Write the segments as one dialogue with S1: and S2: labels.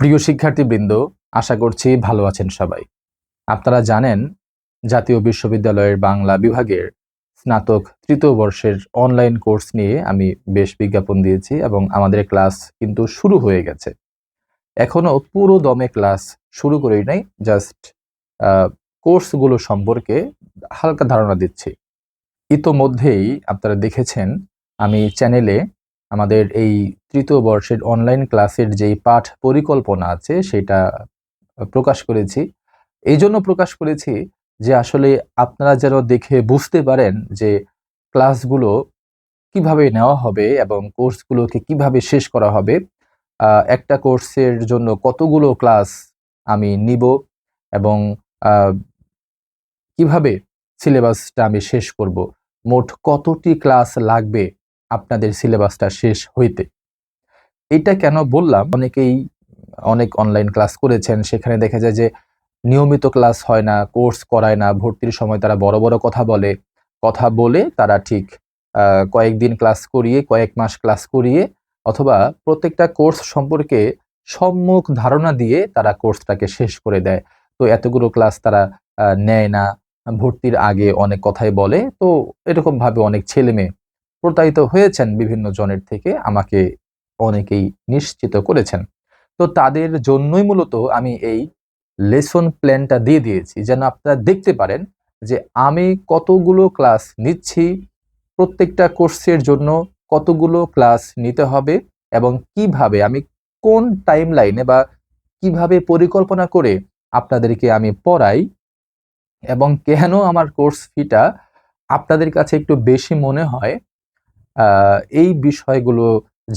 S1: প্রিয় শিক্ষার্থীবৃন্দ, আশা করছি ভালো আছেন সবাই। আপনারা জানেন, জাতীয় বিশ্ববিদ্যালয়ের বাংলা বিভাগের স্নাতক তৃতীয় বর্ষের অনলাইন কোর্স নিয়ে আমি বেশ বিজ্ঞাপন দিয়েছি এবং আমাদের ক্লাস কিন্তু শুরু হয়ে গেছে। এখনো পুরো দমে ক্লাস শুরু করেই নাই, জাস্ট কোর্সগুলো সম্পর্কে হালকা ধারণা দিচ্ছি। ইতোমধ্যেই আপনারা দেখেছেন আমি চ্যানেলে আমাদের এই তৃতীয় বর্ষের অনলাইন ক্লাসের যেই পাঠ পরিকল্পনা আছে সেটা প্রকাশ করেছি। এই জন্য প্রকাশ করেছি যে আসলে আপনারা যেন দেখে বুঝতে পারেন যে ক্লাসগুলো কিভাবে নেওয়া হবে এবং কোর্সগুলোকে কিভাবে শেষ করা হবে। একটা কোর্সের জন্য কতগুলো ক্লাস আমি নিব এবং কিভাবে সিলেবাসটা আমি শেষ করব। মোট কতটি ক্লাস লাগবে আপনাদের সিলেবাসটা শেষ হইতে। এটা কেন বললাম, অনেকেই অনেক অনলাইন ক্লাস করেছেন, সেখানে দেখা যায় যে নিয়মিত ক্লাস হয় না, কোর্স করায় না, ভর্তির সময় তারা বড় বড় কথা বলে তারা ঠিক কয়েকদিন ক্লাস করিয়ে, কয়েক মাস ক্লাস করিয়ে অথবা প্রত্যেকটা কোর্স সম্পর্কে সম্যক ধারণা দিয়ে তারা কোর্সটাকে শেষ করে দেয়। তো এতগুলো ক্লাস তারা নেয় না, ভর্তির আগে অনেক কথাই বলে। তো এরকমভাবে অনেক ছেলেমেয়ে প্রতারিত হয়েছেন বিভিন্ন জনের থেকে, আমাকে অনেকেই নিশ্চিত করেছেন। তো তাদের জন্যই মূলত আমি এই লেসন প্ল্যানটা দিয়ে দিয়েছি, যেন আপনারা দেখতে পারেন যে আমি কতগুলো ক্লাস নিচ্ছি, প্রত্যেকটা কোর্সের জন্য কতগুলো ক্লাস নিতে হবে এবং কিভাবে আমি কোন টাইম লাইনে বা কিভাবে পরিকল্পনা করে আপনাদেরকে আমি পড়াই এবং কেন আমার কোর্স ফিটা আপনাদের কাছে একটু বেশি মনে হয়। এই বিষয়গুলো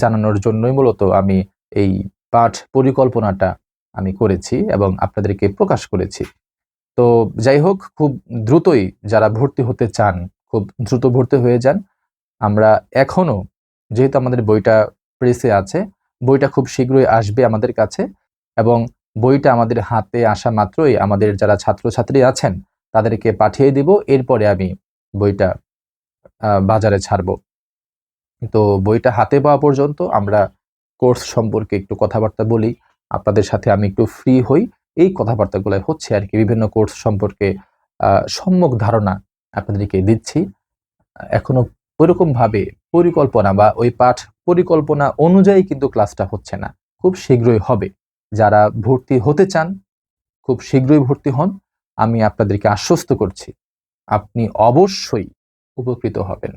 S1: জানানোর জন্যই মূলত আমি এই পাঠ পরিকল্পনাটা আমি করেছি এবং আপনাদেরকে প্রকাশ করেছি। তো যাই হোক, খুব দ্রুতই যারা ভর্তি হতে চান খুব দ্রুত ভর্তি হয়ে যান। আমরা এখনো, যেহেতু আমাদের বইটা প্রেসে আছে, বইটা খুব শীঘ্রই আসবে আমাদের কাছে এবং বইটা আমাদের হাতে আসা মাত্রই আমাদের যারা ছাত্রছাত্রী আছেন তাদেরকে পাঠিয়ে দিব। এরপরে আমি বইটা বাজারে ছাড়ব। তো বইটা হাতে পাওয়া পর্যন্ত আমরা কোর্স সম্পর্কে একটু কথাবার্তা বলি, আপনাদের সাথে আমি একটু ফ্রি হই। এই কথাবার্তাগুলো হচ্ছে আর কি, বিভিন্ন কোর্স সম্পর্কে সম্যক ধারণা আপনাদেরকে দিচ্ছি। এখনো ওইরকমভাবে পরিকল্পনা বা ওই পাঠ পরিকল্পনা অনুযায়ী কিন্তু ক্লাসটা হচ্ছে না, খুব শীঘ্রই হবে। যারা ভর্তি হতে চান খুব শীঘ্রই ভর্তি হন, আমি আপনাদেরকে আশ্বস্ত করছি আপনি অবশ্যই উপকৃত হবেন।